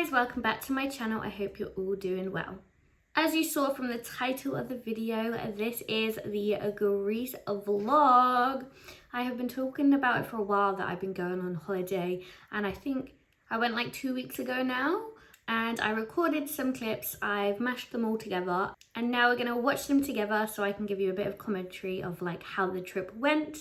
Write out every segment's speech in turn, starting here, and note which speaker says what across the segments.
Speaker 1: guys, welcome back to my channel. I hope you're all doing well. As you saw from the title of the video, this is the Greece vlog. I have been talking about it for a while that I've been going on holiday, and I think I went like 2 weeks ago now, and I recorded some clips. I've mashed them all together, and now we're gonna watch them together so I can give you a bit of commentary of like how the trip went,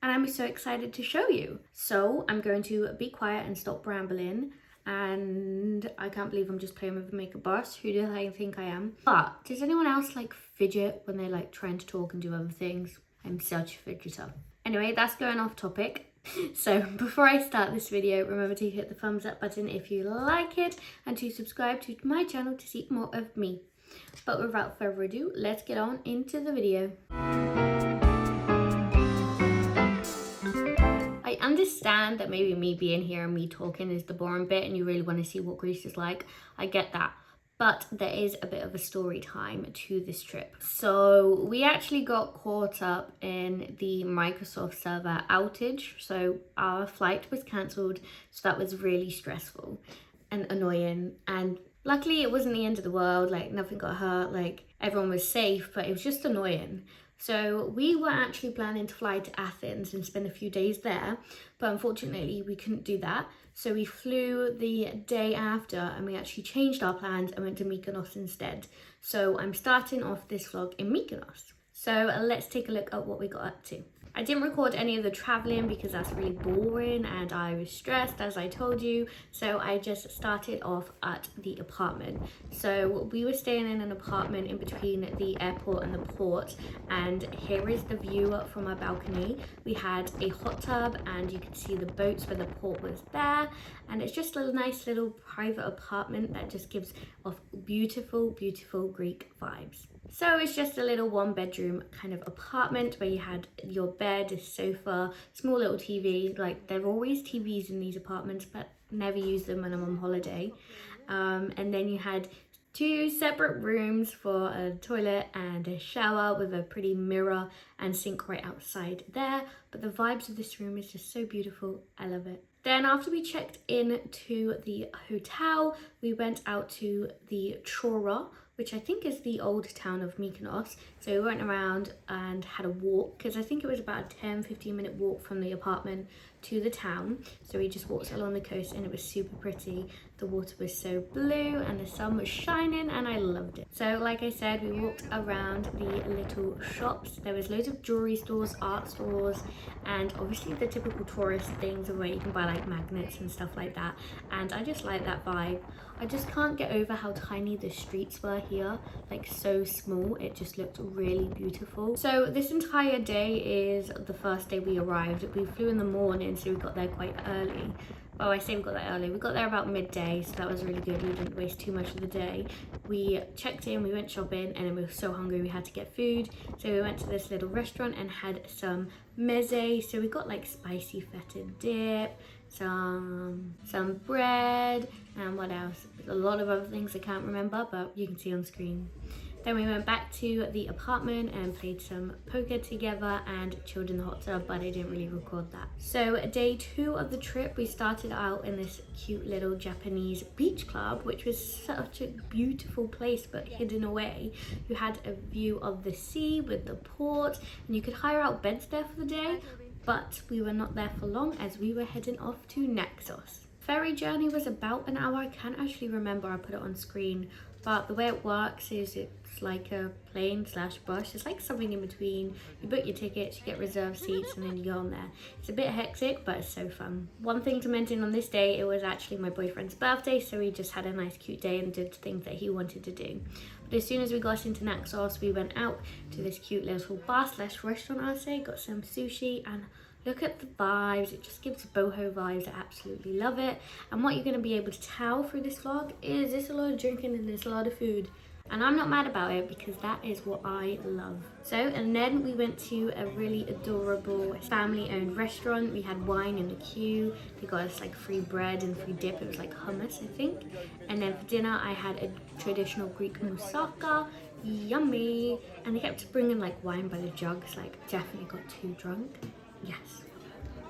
Speaker 1: and I'm so excited to show you. So I'm going to be quiet and stop rambling. And I can't believe I'm just playing with a makeup brush. Who do I think I am? But does anyone else like fidget when they're like trying to talk and do other things? I'm such a fidgeter. Anyway, that's going off topic. So before I start this video, remember to hit the thumbs up button if you like it and to subscribe to my channel to see more of me. But without further ado, let's get on into the video. I understand that maybe me being here and me talking is the boring bit and you really want to see what Greece is like. I get that. But there is a bit of a story time to this trip. So we actually got caught up in the Microsoft server outage. So our flight was cancelled. So that was really stressful and annoying. And luckily it wasn't the end of the world. Like nothing got hurt. Like everyone was safe, but it was just annoying. So we were actually planning to fly to Athens and spend a few days there, but unfortunately we couldn't do that. So we flew the day after and we actually changed our plans and went to Mykonos instead. So I'm starting off this vlog in Mykonos. So let's take a look at what we got up to. I didn't record any of the traveling because that's really boring and I was stressed, as I told you. So I just started off at the apartment. So we were staying in an apartment in between the airport and the port. And here is the view from our balcony. We had a hot tub and you could see the boats where the port was there. And it's just a nice little private apartment that just gives off beautiful, beautiful Greek vibes. So it's just a little 1-bedroom kind of apartment where you had your bed, a sofa, small little TV. Like there are always TVs in these apartments, but never use them when I'm on holiday. And then you had 2 separate rooms for a toilet and a shower with a pretty mirror and sink right outside there. But the vibes of this room is just so beautiful. I love it. Then after we checked in to the hotel, we went out to the Chora, which I think is the old town of Mykonos. So we went around and had a walk, because I think it was about a 10-15 minute walk from the apartment to the town. So we just walked along the coast and it was super pretty. The water was so blue and the sun was shining and I loved it. So like I said, we walked around the little shops. There was loads of jewelry stores, art stores, and obviously the typical tourist things where you can buy like magnets and stuff like that. And I just like that vibe. I just can't get over how tiny the streets were here, like so small. It just looked really beautiful. So this entire day is the first day we arrived. We flew in the morning, so we got there quite early. Oh, I say we got there early. We got there about midday, so that was really good. We didn't waste too much of the day. We checked in, we went shopping, and then we were so hungry we had to get food. So we went to this little restaurant and had some meze. So we got like spicy feta dip, some bread, and what else? A lot of other things I can't remember, but you can see on screen. Then we went back to the apartment and played some poker together and chilled in the hot tub, but I didn't really record that. So day 2 of the trip, we started out in this cute little Japanese beach club, which was such a beautiful place, but hidden away. You had a view of the sea with the port, and you could hire out beds there for the day, but we were not there for long as we were heading off to Naxos. Ferry journey was about an hour. I can't actually remember, I put it on screen, but the way it works is it's like a plane/bus. It's like something in between. You book your tickets, you get reserved seats, and then you go on there. It's a bit hectic, but it's so fun. One thing to mention on this day, it was actually my boyfriend's birthday, so we just had a nice cute day and did things that he wanted to do. But as soon as we got into Naxos, we went out to this cute little bar/restaurant, I'd say, got some sushi, and look at the vibes. It just gives boho vibes. I absolutely love it. And what you're going to be able to tell through this vlog is there's a lot of drinking and there's a lot of food. And I'm not mad about it because that is what I love. So, and then we went to a really adorable family-owned restaurant. We had wine in the queue. They got us like free bread and free dip. It was like hummus, I think. And then for dinner, I had a traditional Greek moussaka. Yummy. And they kept bringing like wine by the jugs. Like, definitely got too drunk. Yes.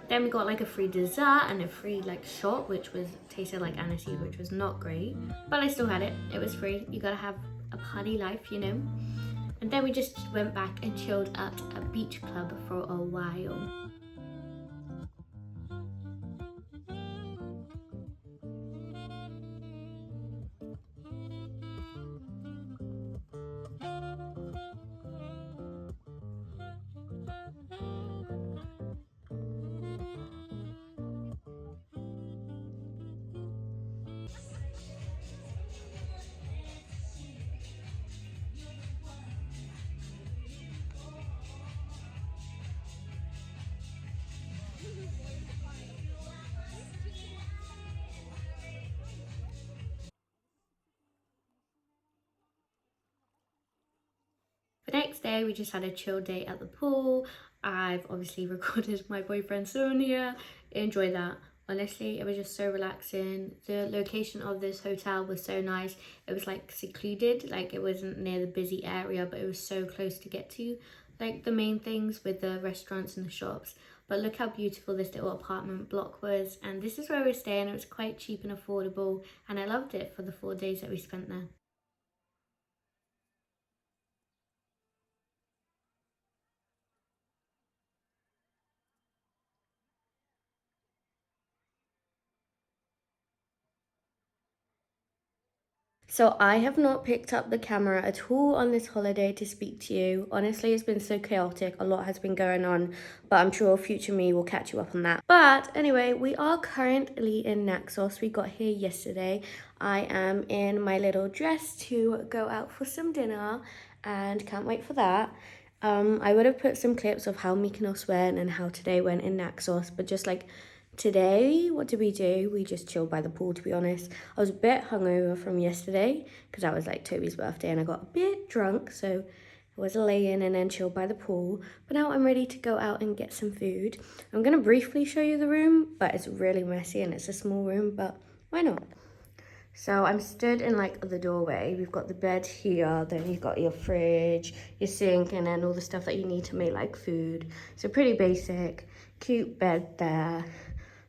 Speaker 1: Then we got like a free dessert and a free like shot, which was tasted like aniseed, which was not great, but I still had it. It was free. You gotta have a party life, you know. And then we just went back and chilled at a beach club for a while. The next day we just had a chill day at the pool. I've obviously recorded my boyfriend Sonia. Enjoy that. Honestly, it was just so relaxing. The location of this hotel was so nice. It was like secluded, like it wasn't near the busy area, but it was so close to get to like the main things with the restaurants and the shops. But look how beautiful this little apartment block was, and this is where we're staying. It was quite cheap and affordable, and I loved it for the 4 days that we spent there. So I have not picked up the camera at all on this holiday to speak to you. Honestly, it's been so chaotic. A lot has been going on, but I'm sure future me will catch you up on that. But anyway, we are currently in Naxos. We got here yesterday. I am in my little dress to go out for some dinner and can't wait for that. I would have put some clips of how Mykonos went and how today went in Naxos, but just like today, what did we do? We just chilled by the pool, to be honest. I was a bit hungover from yesterday because that was like Toby's birthday and I got a bit drunk, so I was laying and then chilled by the pool. But now I'm ready to go out and get some food. I'm going to briefly show you the room, but it's really messy and it's a small room, but why not? So I'm stood in like the doorway. We've got the bed here, then you've got your fridge, your sink, and then all the stuff that you need to make like food. So pretty basic, cute bed there.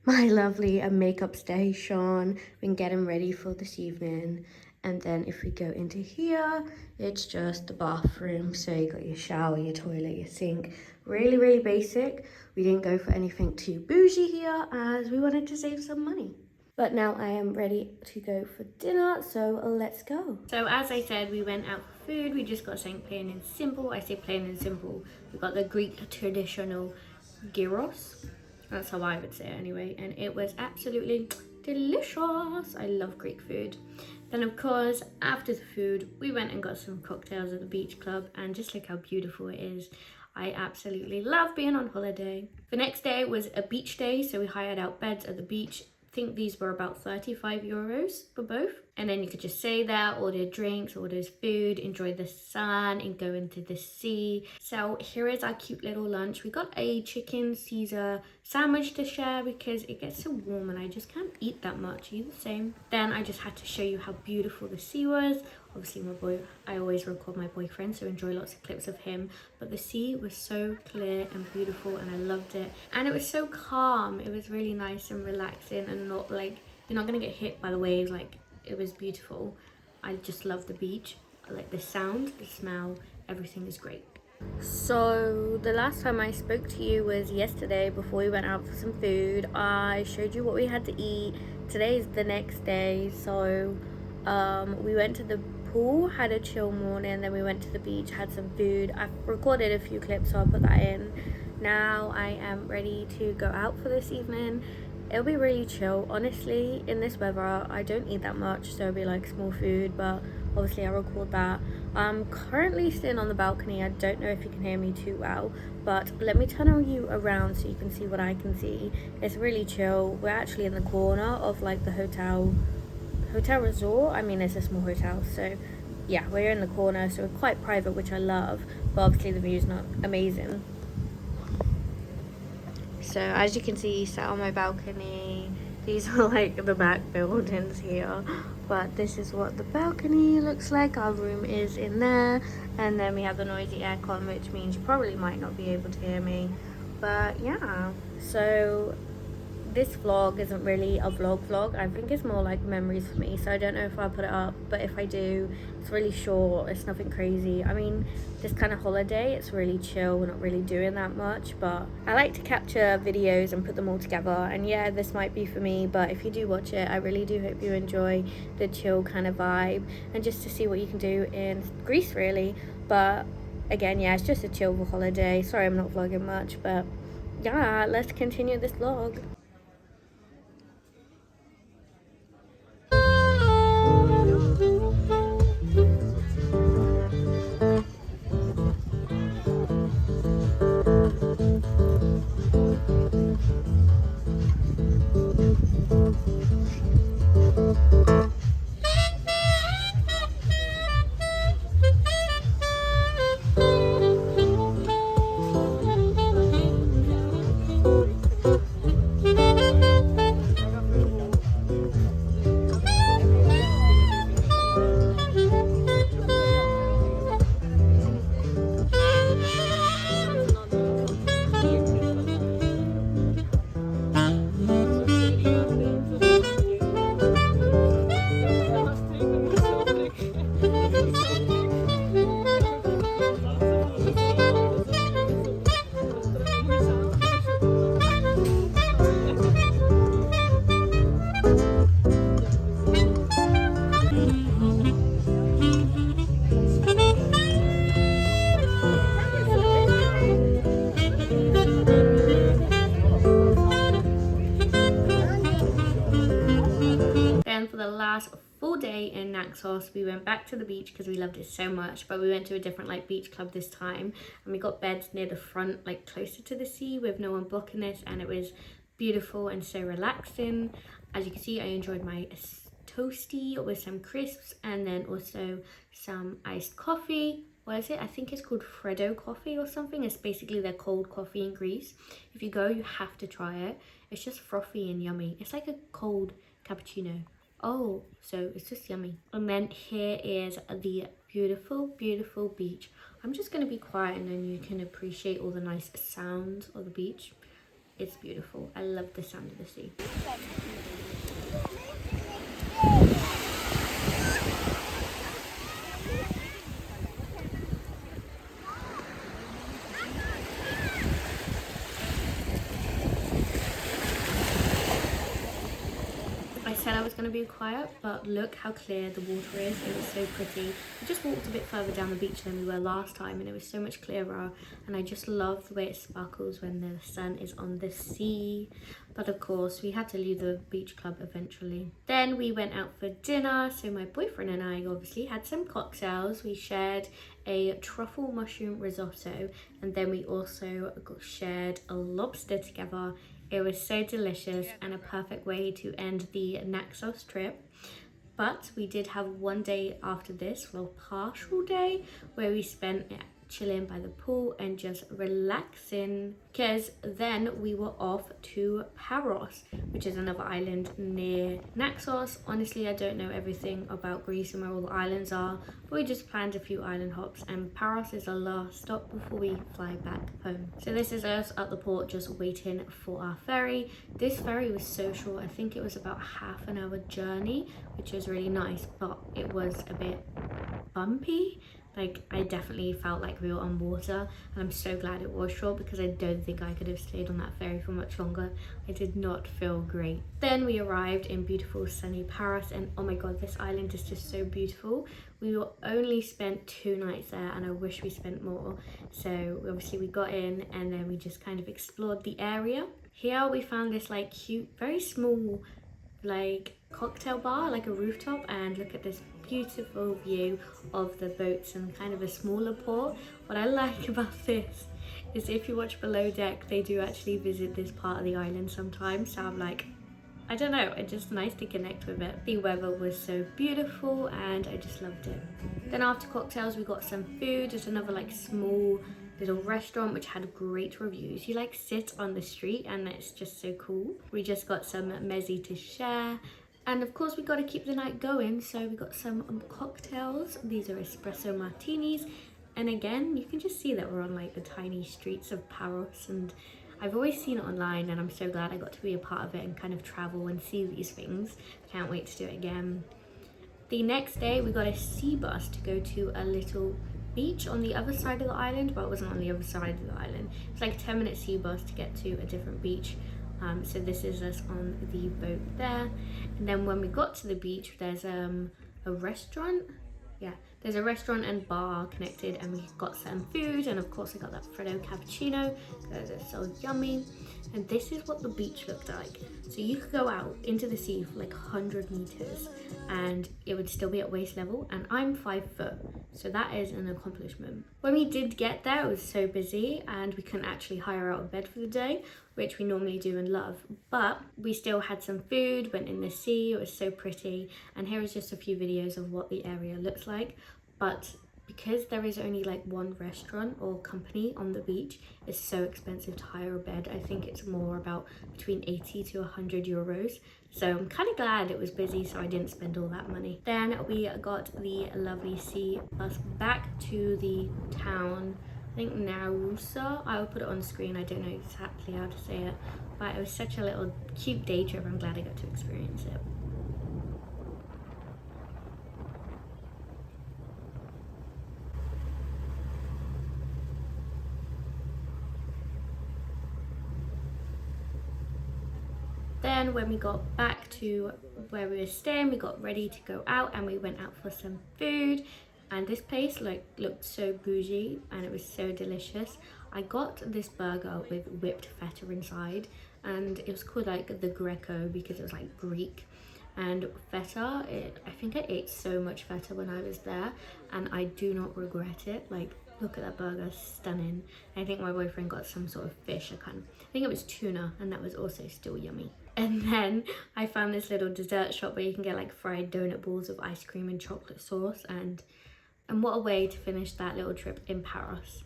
Speaker 1: My lovely makeup station. We can get them ready for this evening. And then if we go into here, it's just the bathroom. So you got your shower, your toilet, your sink. Really, really basic. We didn't go for anything too bougie here as we wanted to save some money. But now I am ready to go for dinner, so let's go. So as I said, we went out for food. We just got something plain and simple. I say plain and simple. We got the Greek traditional gyros. That's how I would say it anyway. And it was absolutely delicious. I love Greek food. Then of course, after the food, we went and got some cocktails at the beach club. And just look how beautiful it is. I absolutely love being on holiday. The next day was a beach day. So we hired out beds at the beach. I think these were about 35 euros for both. And then you could just stay there, order drinks, order food, enjoy the sun and go into the sea. So here is our cute little lunch. We got a chicken Caesar sandwich to share because it gets so warm and I just can't eat that much. You the same? Then I just had to show you how beautiful the sea was. Obviously I always record my boyfriend, so enjoy lots of clips of him. But the sea was so clear and beautiful and I loved it. And it was so calm. It was really nice and relaxing and not like, you're not gonna get hit by the waves. Like, it was beautiful. I just love the beach. I like the sound, the smell, everything is great. So the last time I spoke to you was yesterday before we went out for some food. I showed you what we had to eat. Today is the next day, so we went to the pool, had a chill morning, then we went to the beach, had some food. I've recorded a few clips, so I'll put that in. Now I am ready to go out for this evening. It'll be really chill. Honestly, in this weather, I don't eat that much, so it'll be like small food, but obviously I record that. I'm currently sitting on the balcony. I don't know if you can hear me too well, but let me turn you around so you can see what I can see. It's really chill. We're actually in the corner of like the hotel resort. I mean, it's a small hotel, so yeah, we're in the corner, so we're quite private, which I love, but obviously the view's not amazing. So as you can see, sat on my balcony. These are like the back buildings here, but this is what the balcony looks like. Our room is in there, and then we have the noisy aircon, which means you probably might not be able to hear me. But yeah, so this vlog isn't really a vlog. I think it's more like memories for me, so I don't know if I'll put it up, but if I do, it's really short. It's nothing crazy. I mean, this kind of holiday, it's really chill. We're not really doing that much, but I like to capture videos and put them all together. And yeah, this might be for me, but if you do watch it, I really do hope you enjoy the chill kind of vibe and just to see what you can do in Greece, really. But again, yeah, it's just a chill holiday. Sorry I'm not vlogging much, but yeah, let's continue this vlog. Then for the last full day in Naxos, we went back to the beach because we loved it so much, but we went to a different like beach club this time, and we got beds near the front, like closer to the sea with no one blocking us, and it was beautiful and so relaxing. As you can see, I enjoyed my toasty with some crisps and then also some iced coffee. What is it? I think it's called Freddo coffee or something. It's basically their cold coffee in Greece. If you go, you have to try it. It's just frothy and yummy. It's like a cold cappuccino. Oh, so it's just yummy. And then here is the beautiful, beautiful beach. I'm just going to be quiet and then you can appreciate all the nice sounds of the beach. It's beautiful. I love the sound of the sea. I said I was going to be quiet, but look how clear the water is. It was so pretty. We just walked a bit further down the beach than we were last time, and it was so much clearer, and I just love the way it sparkles when the sun is on the sea. But of course, we had to leave the beach club eventually. Then we went out for dinner, so my boyfriend and I obviously had some cocktails. We shared a truffle mushroom risotto, and then we also shared a lobster together. It was so delicious and a perfect way to end the Naxos trip. But we did have one day after this, well, partial day, where we spent chilling by the pool and just relaxing, because then we were off to Paros, which is another island near Naxos. Honestly, I don't know everything about Greece and where all the islands are, but we just planned a few island hops, and Paros is our last stop before we fly back home. So this is us at the port just waiting for our ferry. This ferry was so short. I think it was about half an hour journey, which was really nice, but it was a bit bumpy. Like, I definitely felt like we were on water, and I'm so glad it was short because I don't think I could have stayed on that ferry for much longer. It did not feel great. Then we arrived in beautiful sunny Paros, and oh my god, this island is just so beautiful. We were only spent 2 nights there, and I wish we spent more. So obviously we got in and then we just kind of explored the area. Here we found this like cute, very small like cocktail bar, like a rooftop, and look at this beautiful view of the boats and kind of a smaller port. What I like about this is if you watch Below Deck, they do actually visit this part of the island sometimes, so I'm like, I don't know, it's just nice to connect with it. The weather was so beautiful and I just loved it. Then after cocktails we got some food. There's another like small little restaurant which had great reviews. You like sit on the street and it's just so cool. We just got some mezzi to share. And of course we got to keep the night going, so we got some cocktails. These are espresso martinis. And again, you can just see that we're on like the tiny streets of Paros, and I've always seen it online, and I'm so glad I got to be a part of it and kind of travel and see these things. Can't wait to do it again. The next day we got a sea bus to go to a little beach on the other side of the island, but it wasn't on the other side of the island. It's like a 10-minute sea bus to get to a different beach. So this is us on the boat there. And then when we got to the beach, there's a restaurant. Yeah, there's a restaurant and bar connected, and we got some food, and of course I got that Freddo cappuccino because it's so yummy. And this is what the beach looked like. So you could go out into the sea for like 100 meters and it would still be at waist level, and I'm 5 foot, so that is an accomplishment. When we did get there, it was so busy and we couldn't actually hire out a bed for the day, which we normally do and love, but we still had some food, went in the sea, it was so pretty, and here is just a few videos of what the area looks like. But because there is only like one restaurant or company on the beach, it's so expensive to hire a bed. I think it's more about between 80 to 100 euros. So I'm kind of glad it was busy so I didn't spend all that money. Then we got the lovely sea bus back to the town, I think Naxos. I will put it on screen, I don't know exactly how to say it, but it was such a little cute day trip. I'm glad I got to experience it. Then when we got back to where we were staying, we got ready to go out and we went out for some food. And this place looked so bougie and it was so delicious. I got this burger with whipped feta inside, and it was called like the Greco because it was like Greek. And feta, I think I ate so much feta when I was there and I do not regret it. Like, look at that burger, stunning. I think my boyfriend got some sort of fish, I think it was tuna, and that was also still yummy. And then I found this little dessert shop where you can get like fried donut balls with ice cream and chocolate sauce, and what a way to finish that little trip in Paros.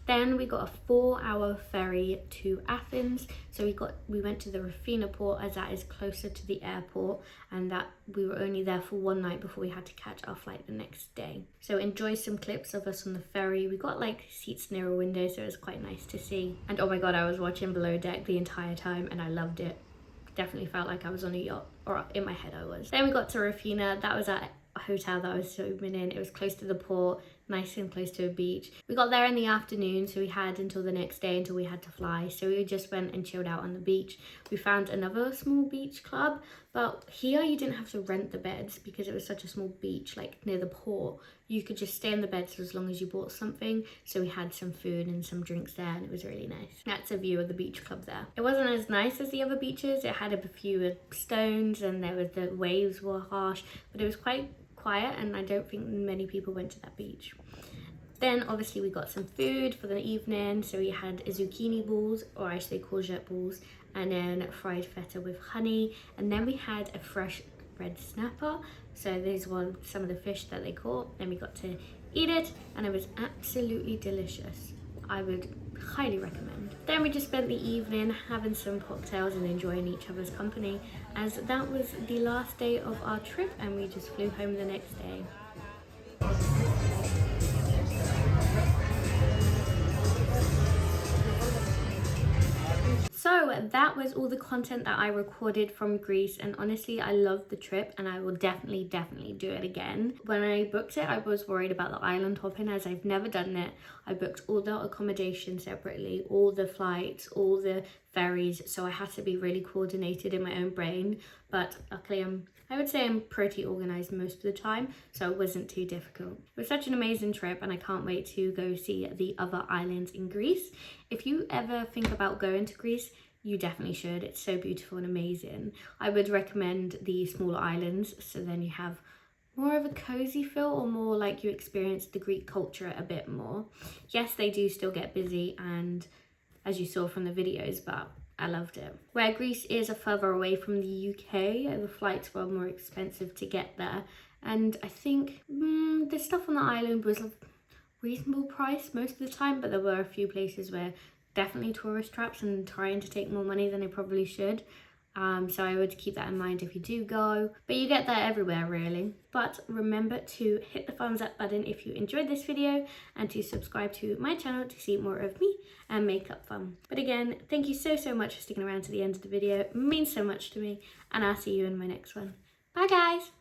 Speaker 1: Then we got a 4-hour ferry to Athens. So we went to the Rafina port, as that is closer to the airport, and that we were only there for one night before we had to catch our flight the next day. So enjoy some clips of us on the ferry. We got like seats near a window, so it was quite nice to see. And oh my god, I was watching Below Deck the entire time and I loved it. Definitely felt like I was on a yacht, or in my head I was. Then we got to Rafina. That was at a hotel that I was swimming in. It was close to the port, nice and close to a beach. We got there in the afternoon, so we had until the next day until we had to fly. So we just went and chilled out on the beach. We found another small beach club, but here you didn't have to rent the beds because it was such a small beach, like near the port. You could just stay in the beds as long as you bought something. So we had some food and some drinks there, and it was really nice. That's a view of the beach club there. It wasn't as nice as the other beaches. It had a few stones and the waves were harsh, but it was quite quiet, and I don't think many people went to that beach. Then obviously we got some food for the evening. So we had zucchini balls, or I say courgette balls, and then fried feta with honey. And then we had a fresh red snapper. So these were some of the fish that they caught. Then we got to eat it, and it was absolutely delicious. I would highly recommend. Then we just spent the evening having some cocktails and enjoying each other's company, as that was the last day of our trip, and we just flew home the next day. So that was all the content that I recorded from Greece, and honestly I loved the trip and I will definitely do it again. When I booked it, I was worried about the island hopping, as I've never done it. I booked all the accommodation separately, all the flights, all the ferries, so I had to be really coordinated in my own brain, but luckily I would say I'm pretty organized most of the time, so it wasn't too difficult. It was such an amazing trip and I can't wait to go see the other islands in Greece. If you ever think about going to Greece, you definitely should. It's so beautiful and amazing. I would recommend the smaller islands, so then you have more of a cozy feel, or more like you experience the Greek culture a bit more. Yes, they do still get busy, and as you saw from the videos, but I loved it. Where Greece is further away from the UK, the flights were more expensive to get there, and I think the stuff on the island was a reasonable price most of the time, but there were a few places where definitely tourist traps and trying to take more money than they probably should. So I would keep that in mind if you do go, but you get that everywhere really. But remember to hit the thumbs up button if you enjoyed this video, and to subscribe to my channel to see more of me and makeup fun. But again, thank you so much for sticking around to the end of the video. It means so much to me, and I'll see you in my next one. Bye guys!